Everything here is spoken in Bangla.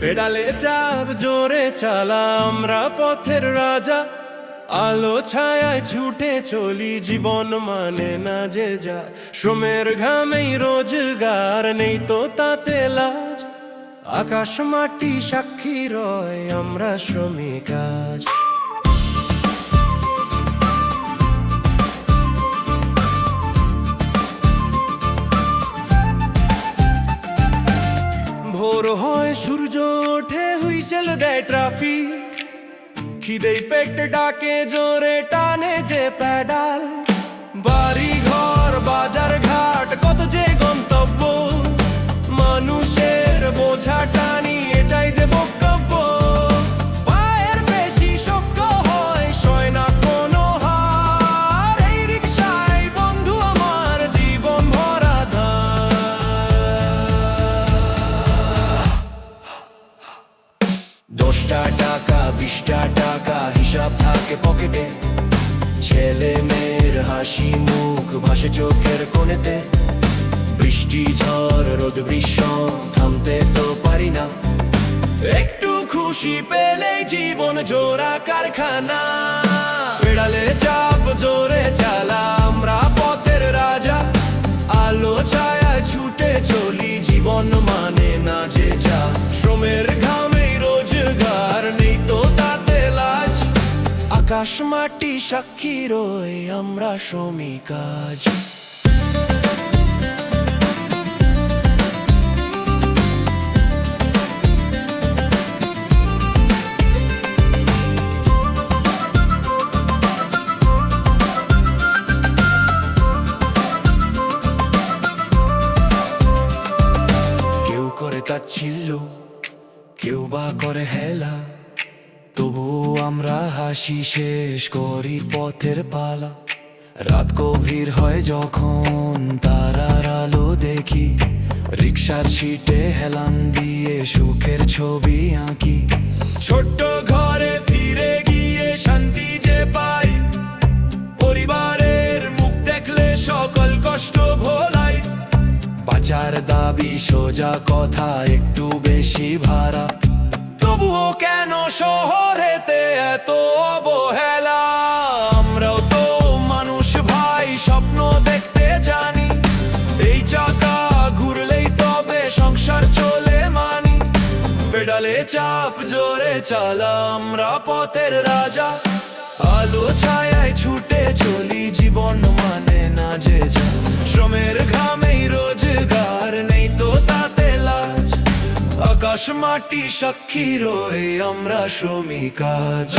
পেডালে চাপ জোরে চালা, আমরা পথের রাজা। আলো ছায়ায় ছুটে চলি, জীবন মানে না যে যা। শ্রমের ঘামেই রোজগার, নেই তো তাতে লাজ। আকাশ মাটি সাক্ষী রয়, আমরা শ্রমিক আজ। ভোর হয়, সূর্য ওঠে, হুইসেল দেয় ট্রাফিক। খিদেই পেট ডাকে, জোরে টানে যে প্যাডাল। বাড়ি ঘর বাজার ঘাট, কত যে গন্তব্য। মানুষের বোঝা টানি, এটাই যে বক্তব্য। পায়ের বেশি শক্ত হয়, সয় না কোনো হার। এই রিকশায় বন্ধু আমার, জীবন ভরা ধার। 10টা টাকা 20টা টাকা হিসাব থাকে পকেটে। ছেলে মেয়ের হাসি মুখ ভাসে চোখের কোণেতে। বৃষ্টি ঝড় রোদ বৃষ্ণ থামতে তো পারি না। একটু খুশি পেলেই জীবন জোড়া কারখানা। পেডালে চাপ জোরে চালা, আমরা পথের রাজা। আলো ছায়া ছুটে চলি, জীবন মানে না যে যা। শ্রমের ঘামেই রোজগার, নেই তো তাতে লাজ। আকাশ মাটি সাক্ষী রয়, আমরা শ্রমিক আজ। কেউ করে তাচ্ছিল্য, কেউ বা করে হেলা। তবু আমরা হাসি, শেষ করি পথের পালা। রাত গভীর হয় যখন তারার আলো দেখি। রিকশার সিটে হেলান দিয়ে সুখের ছবি আঁকি। ছোট্ট ঘরে ফিরে গিয়ে শান্তি যে পাই। পরিবারের মুখ দেখলে সকল কষ্ট ভোলাই। বাঁচার দাবি সোজা কথা, একটু বেশি ভাড়া। তবুও কেন শহরেতে এত অবহেলা? আমরাও তো মানুষ ভাই, স্বপ্ন দেখতে জানি। এই চাকা ঘুরলেই তবে সংসার চলে মানি। পেডালে চাপ জোরে চালা, আমরা পথের রাজা। আলো ছায়ায় ছুটে চলি, জীবন মানে না যে যা। শ্রমের ঘামেই রোজগার, নেই তো তাতে লাজ। আকাশ মাটি সাক্ষী রয়ে, আমরা শ্রমিক আজ।